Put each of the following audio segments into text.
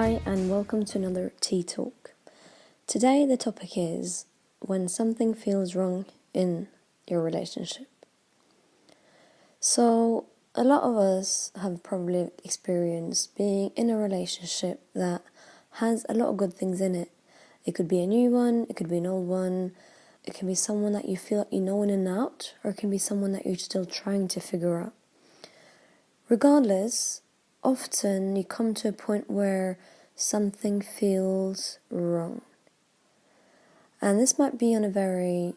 Hi and welcome to another Tea Talk. Today the topic is when something feels wrong in your relationship. So a lot of us have probably experienced being in a relationship that has a lot of good things in it. It could be a new one, it could be an old one, it can be someone that you feel like you know in and out, or it can be someone that you're still trying to figure out. Regardless, often you come to a point where something feels wrong. And this might be on a very,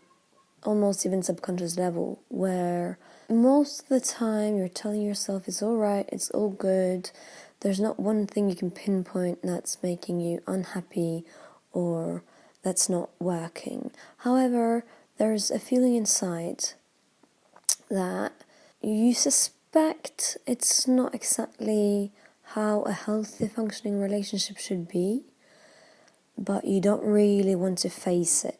almost even subconscious level, where most of the time you're telling yourself it's all right, it's all good. There's not one thing you can pinpoint that's making you unhappy or that's not working. However, there's a feeling inside that you suspect it's not exactly how a healthy functioning relationship should be, but you don't really want to face it.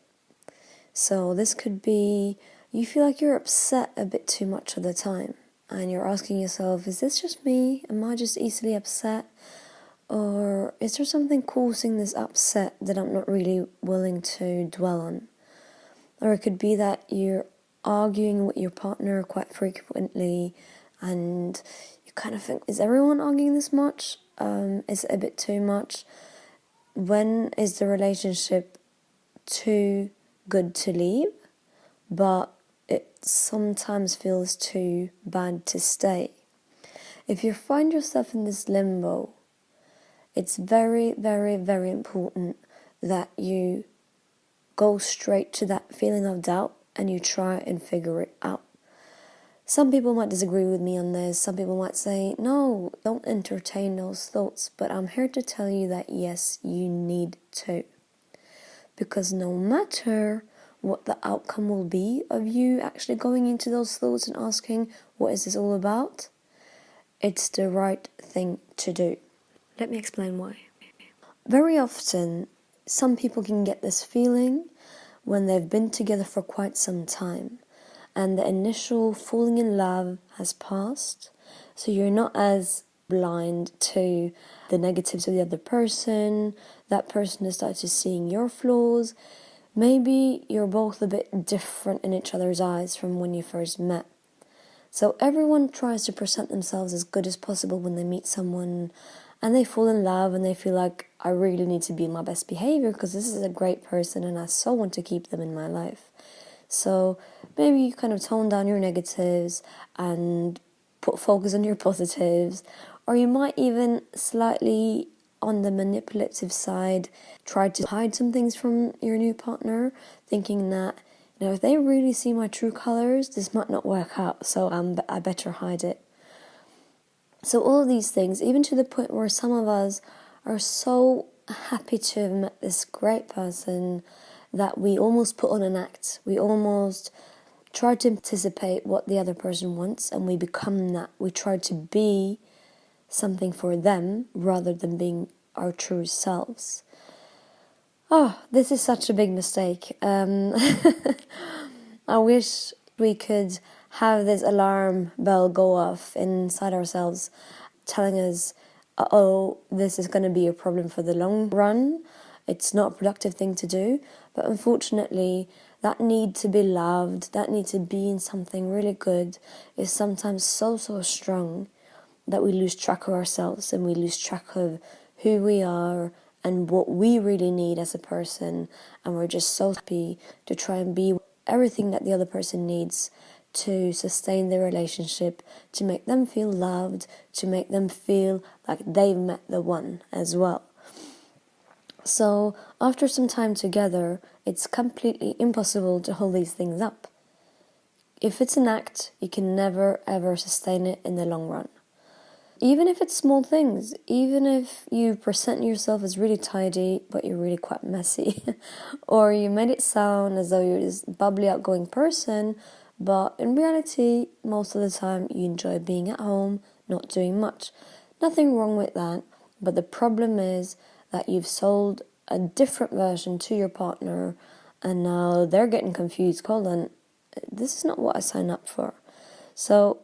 So this could be, you feel like you're upset a bit too much of the time, and you're asking yourself, is this just me? Am I just easily upset? Or is there something causing this upset that I'm not really willing to dwell on? Or it could be that you're arguing with your partner quite frequently and you kind of think, is everyone arguing this much? Is it a bit too much? When is the relationship too good to leave, but it sometimes feels too bad to stay? If you find yourself in this limbo, it's very, very, very important that you go straight to that feeling of doubt and you try and figure it out. Some people might disagree with me on this. Some people might say, no, don't entertain those thoughts. But I'm here to tell you that yes, you need to. Because no matter what the outcome will be of you actually going into those thoughts and asking, what is this all about? It's the right thing to do. Let me explain why. Very often, some people can get this feeling when they've been together for quite some time and the initial falling in love has passed, so you're not as blind to the negatives of the other person. That person has started seeing your flaws. Maybe you're both a bit different in each other's eyes from when you first met. So everyone tries to present themselves as good as possible when they meet someone and they fall in love and they feel like, I really need to be in my best behavior because this is a great person and I so want to keep them in my life. So maybe you kind of tone down your negatives and put focus on your positives, or you might even slightly on the manipulative side try to hide some things from your new partner, thinking that, if they really see my true colors, this might not work out, so I better hide it. So all of these things, even to the point where some of us are so happy to have met this great person that we almost put on an act. We almost try to anticipate what the other person wants and we become that. We try to be something for them rather than being our true selves. Oh, this is such a big mistake. I wish we could have this alarm bell go off inside ourselves telling us, this is going to be a problem for the long run. It's not a productive thing to do. But unfortunately, that need to be loved, that need to be in something really good is sometimes so strong that we lose track of ourselves and we lose track of who we are and what we really need as a person. And we're just so happy to try and be everything that the other person needs to sustain their relationship, to make them feel loved, to make them feel like they've met the one as well. So after some time together, it's completely impossible to hold these things up. If it's an act, you can never ever sustain it in the long run. Even if it's small things, even if you present yourself as really tidy, but you're really quite messy, or you made it sound as though you're this bubbly, outgoing person, but in reality, most of the time you enjoy being at home, not doing much. Nothing wrong with that, but the problem is that you've sold a different version to your partner and now they're getting confused. Hold on, this is not what I signed up for. So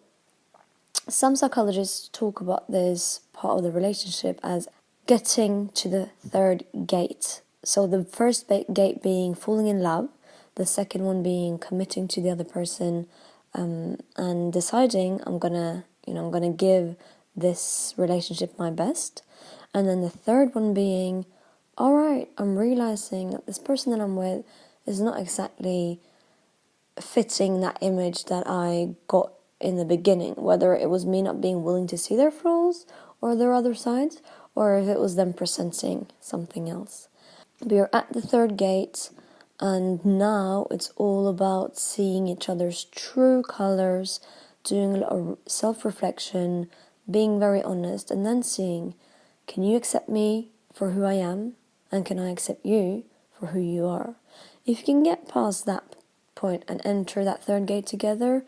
some psychologists talk about this part of the relationship as getting to the third gate. So the first gate being falling in love, the second one being committing to the other person, and deciding I'm gonna give this relationship my best. And then the third one being, all right, I'm realizing that this person that I'm with is not exactly fitting that image that I got in the beginning, whether it was me not being willing to see their flaws or their other sides, or if it was them presenting something else. We are at the third gate, and now it's all about seeing each other's true colors, doing a lot of self-reflection, being very honest, and then seeing, can you accept me for who I am, and can I accept you for who you are? If you can get past that point and enter that third gate together,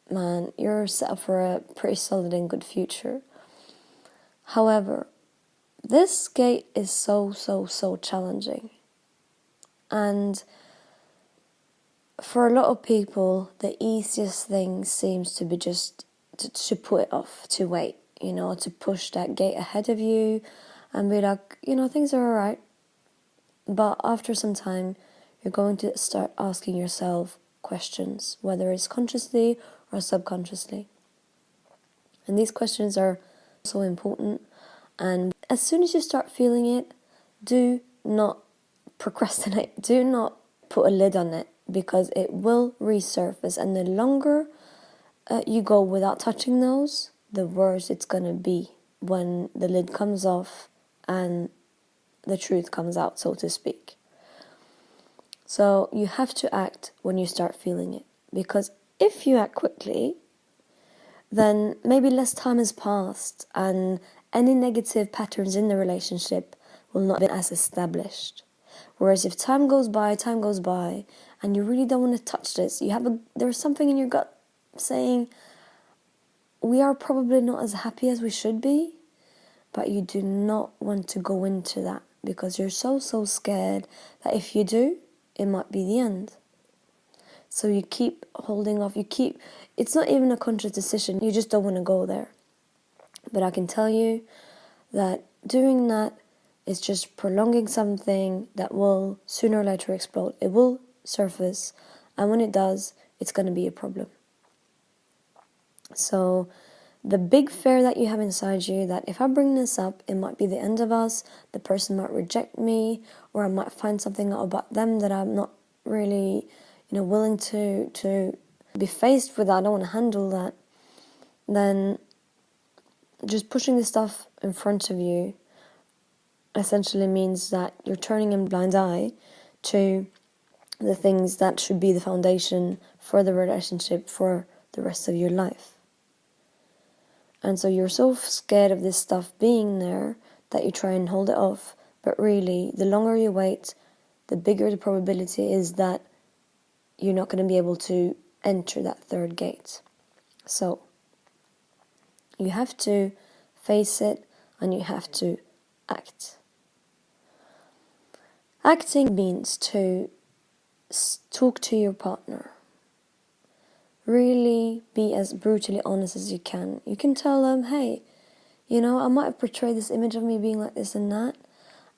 man, you're set up for a pretty solid and good future. However, this gate is so challenging. And for a lot of people, the easiest thing seems to be just to put it off, to wait, to push that gate ahead of you and be like, things are alright. But after some time, you're going to start asking yourself questions, whether it's consciously or subconsciously. And these questions are so important. And as soon as you start feeling it, do not procrastinate. Do not put a lid on it, because it will resurface. And the longer you go without touching those, the worse it's going to be when the lid comes off and the truth comes out, so to speak. So you have to act when you start feeling it, because if you act quickly, then maybe less time has passed and any negative patterns in the relationship will not be as established. Whereas if time goes by, and you really don't want to touch this, there's something in your gut saying, we are probably not as happy as we should be, but you do not want to go into that, because you're so scared that if you do, it might be the end. So you keep holding off, it's not even a conscious decision, you just don't want to go there. But I can tell you that doing that is just prolonging something that will sooner or later explode. It will surface, and when it does, it's going to be a problem. So the big fear that you have inside you, that if I bring this up, it might be the end of us, the person might reject me, or I might find something out about them that I'm not really, willing to be faced with, I don't want to handle that, then just pushing this stuff in front of you essentially means that you're turning a blind eye to the things that should be the foundation for the relationship for the rest of your life. And so you're so scared of this stuff being there that you try and hold it off. But really, the longer you wait, the bigger the probability is that you're not going to be able to enter that third gate. So you have to face it, and you have to act. Acting means to talk to your partner. Really be as brutally honest as you can. You can tell them, hey, I might have portrayed this image of me being like this and that,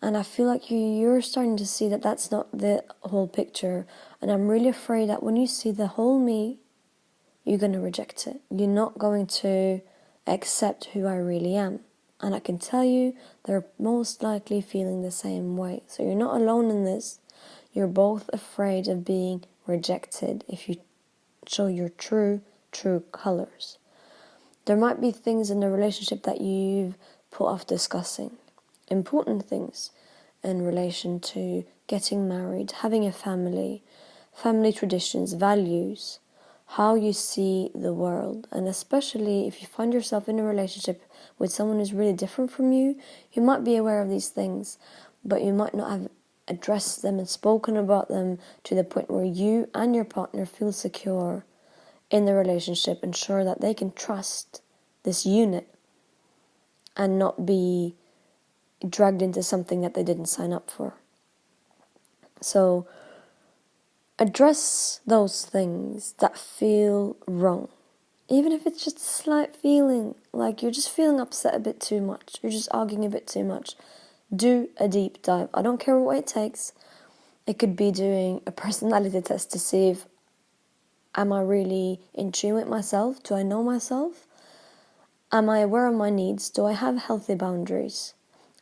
and I feel like you're starting to see that that's not the whole picture, and I'm really afraid that when you see the whole me, you're going to reject it. You're not going to accept who I really am. And I can tell you, they're most likely feeling the same way. So you're not alone in this. You're both afraid of being rejected if you show your true colors. There might be things in the relationship that you've put off discussing. Important things in relation to getting married, having a family traditions, values, how you see the world. And especially if you find yourself in a relationship with someone who's really different from you, you might be aware of these things, but you might not have addressed them and spoken about them to the point where you and your partner feel secure in the relationship and sure that they can trust this unit and not be dragged into something that they didn't sign up for. So address those things that feel wrong. Even if it's just a slight feeling, like you're just feeling upset a bit too much, you're just arguing a bit too much, do a deep dive. I don't care what it takes. It could be doing a personality test to see if, am I really in tune with myself? Do I know myself? Am I aware of my needs? Do I have healthy boundaries?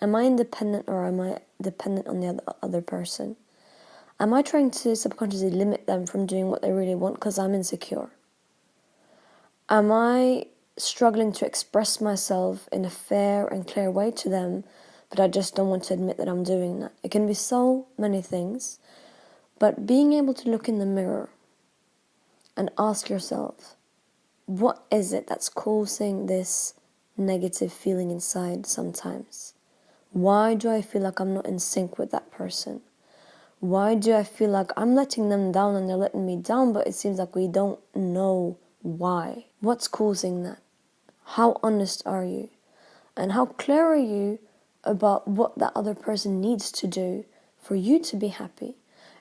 Am I independent or am I dependent on the other person? Am I trying to subconsciously limit them from doing what they really want because I'm insecure? Am I struggling to express myself in a fair and clear way to them, but I just don't want to admit that I'm doing that? It can be so many things, but being able to look in the mirror and ask yourself, what is it that's causing this negative feeling inside sometimes? Why do I feel like I'm not in sync with that person? Why do I feel like I'm letting them down and they're letting me down, but it seems like we don't know why? What's causing that? How honest are you? And how clear are you about what that other person needs to do for you to be happy?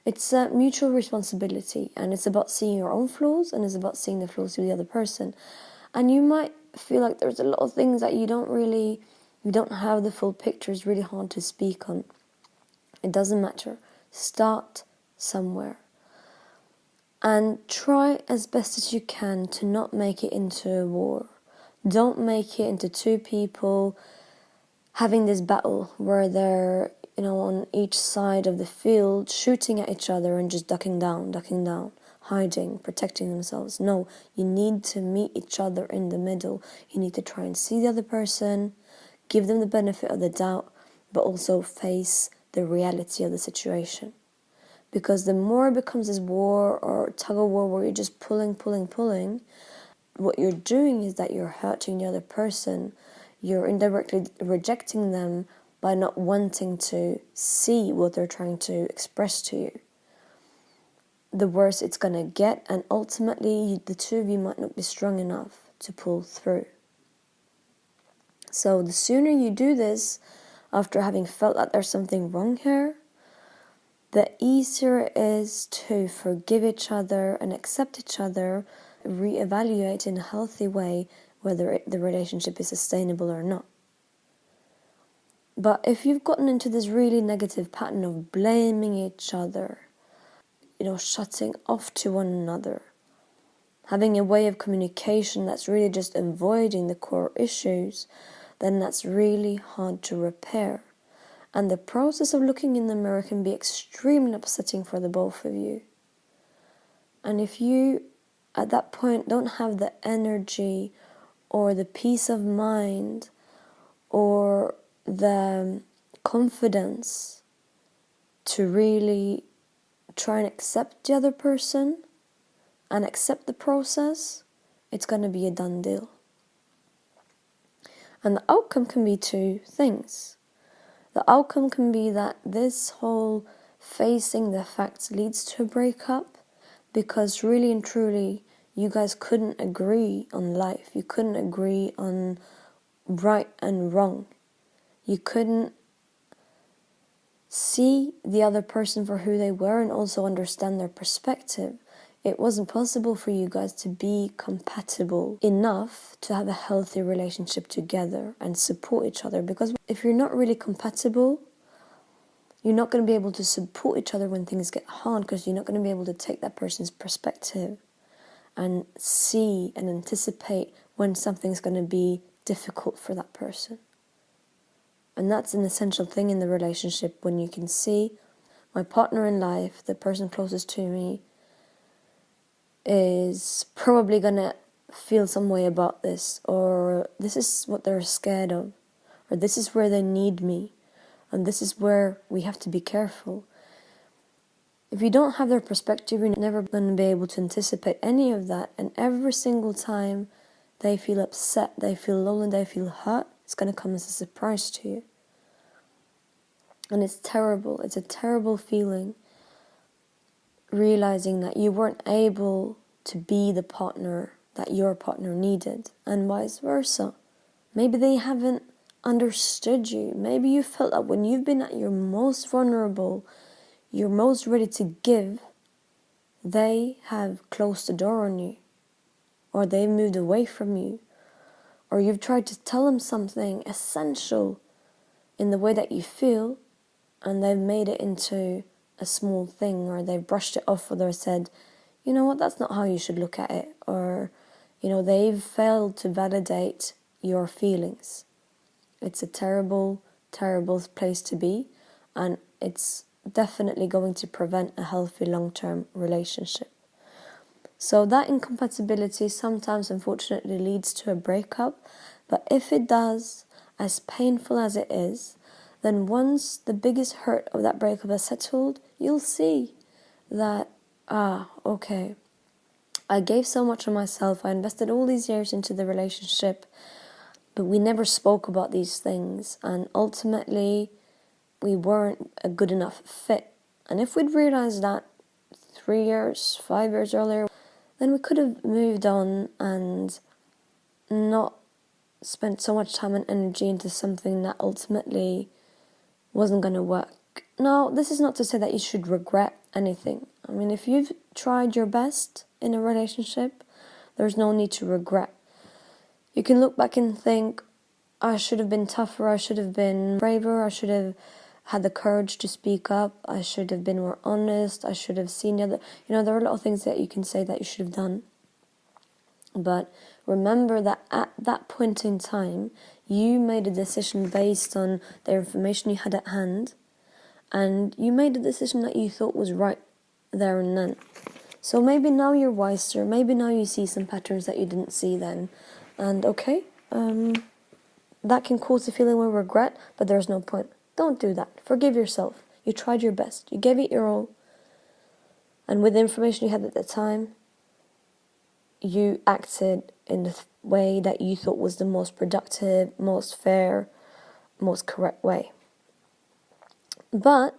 It's a mutual responsibility, and it's about seeing your own flaws and it's about seeing the flaws of the other person. And you might feel like there's a lot of things that you don't have the full picture. It's really hard to speak on. It doesn't matter. Start somewhere. And try as best as you can to not make it into a war. Don't make it into two people having this battle where they're, on each side of the field shooting at each other and just ducking down, hiding, protecting themselves. No, you need to meet each other in the middle. You need to try and see the other person, give them the benefit of the doubt, but also face the reality of the situation. Because the more it becomes this war or tug of war where you're just pulling, what you're doing is that you're hurting the other person. You're indirectly rejecting them by not wanting to see what they're trying to express to you. The worse it's going to get, and ultimately the two of you might not be strong enough to pull through. So the sooner you do this, after having felt that there's something wrong here, the easier it is to forgive each other and accept each other, reevaluate in a healthy way whether the relationship is sustainable or not. But if you've gotten into this really negative pattern of blaming each other, shutting off to one another, having a way of communication that's really just avoiding the core issues, then that's really hard to repair. And the process of looking in the mirror can be extremely upsetting for the both of you. And if you, at that point, don't have the energy or the peace of mind or the confidence to really try and accept the other person and accept the process, it's going to be a done deal. And the outcome can be two things. The outcome can be that this whole facing the facts leads to a breakup because really and truly you guys couldn't agree on life. You couldn't agree on right and wrong. You couldn't see the other person for who they were and also understand their perspective. It wasn't possible for you guys to be compatible enough to have a healthy relationship together and support each other. Because if you're not really compatible, you're not going to be able to support each other when things get hard because you're not going to be able to take that person's perspective and see and anticipate when something's going to be difficult for that person. And that's an essential thing in the relationship, when you can see my partner in life, the person closest to me, is probably going to feel some way about this, or this is what they're scared of, or this is where they need me, and this is where we have to be careful. If you don't have their perspective, you're never going to be able to anticipate any of that, and every single time they feel upset, they feel lonely, they feel hurt, it's going to come as a surprise to you. And it's terrible. It's a terrible feeling, realizing that you weren't able to be the partner that your partner needed, and vice versa. Maybe they haven't understood you. Maybe you felt that when you've been at your most vulnerable, you're most ready to give, they have closed the door on you. or they've moved away from you, or you've tried to tell them something essential in the way that you feel, and they've made it into a small thing, or they've brushed it off, or they've said, you know what, that's not how you should look at it, or, they've failed to validate your feelings. It's a terrible, terrible place to be, and it's definitely going to prevent a healthy long-term relationship. So that incompatibility sometimes, unfortunately, leads to a breakup, but if it does, as painful as it is, then once the biggest hurt of that breakup is settled, you'll see that, okay, I gave so much of myself, I invested all these years into the relationship, but we never spoke about these things, and ultimately we weren't a good enough fit. And if we'd realised that 3 years, 5 years earlier, then we could have moved on and not spent so much time and energy into something that ultimately wasn't going to work. Now, this is not to say that you should regret anything. I mean, if you've tried your best in a relationship, there's no need to regret. You can look back and think, I should have been tougher, I should have been braver, I should have had the courage to speak up, I should have been more honest, I should have seen the other... there are a lot of things that you can say that you should have done. But remember that at that point in time, you made a decision based on the information you had at hand, and you made a decision that you thought was right there and then. So maybe now you're wiser, maybe now you see some patterns that you didn't see then, and okay, that can cause a feeling of regret, but there's no point. Don't do that. Forgive yourself. You tried your best. You gave it your all. And with the information you had at the time, you acted in the way that you thought was the most productive, most fair, most correct way. But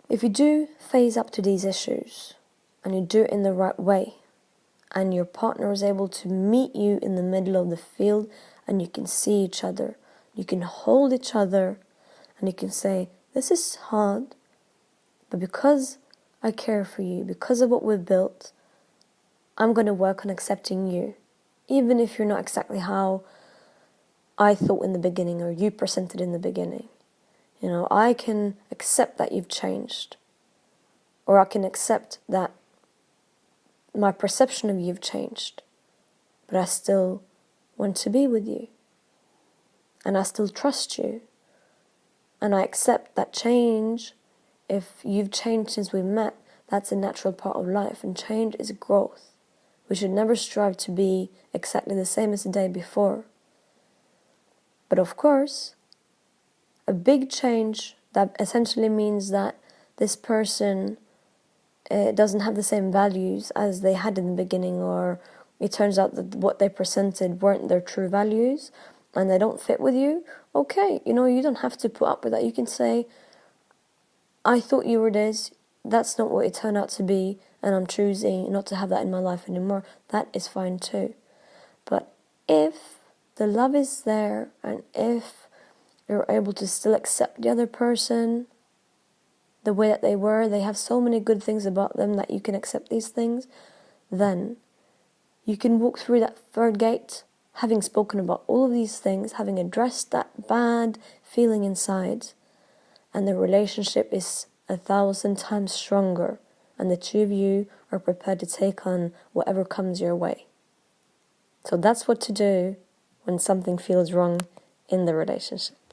if you do face up to these issues, and you do it in the right way, and your partner is able to meet you in the middle of the field, and you can see each other, you can hold each other, and you can say, this is hard, but because I care for you, because of what we've built, I'm going to work on accepting you, even if you're not exactly how I thought in the beginning, or you presented in the beginning. I can accept that you've changed, or I can accept that my perception of you've changed, but I still want to be with you, and I still trust you, and I accept that change. If you've changed since we met, that's a natural part of life, and change is growth. We should never strive to be exactly the same as the day before. But of course, a big change that essentially means that this person doesn't have the same values as they had in the beginning, or it turns out that what they presented weren't their true values and they don't fit with you, okay, you don't have to put up with that. You can say, I thought you were this, that's not what it turned out to be, and I'm choosing not to have that in my life anymore. That is fine too. But if the love is there, and if you're able to still accept the other person the way that they were, they have so many good things about them that you can accept these things, then you can walk through that third gate having spoken about all of these things, having addressed that bad feeling inside, and the relationship is 1,000 times stronger, and the two of you are prepared to take on whatever comes your way. So that's what to do when something feels wrong in the relationship.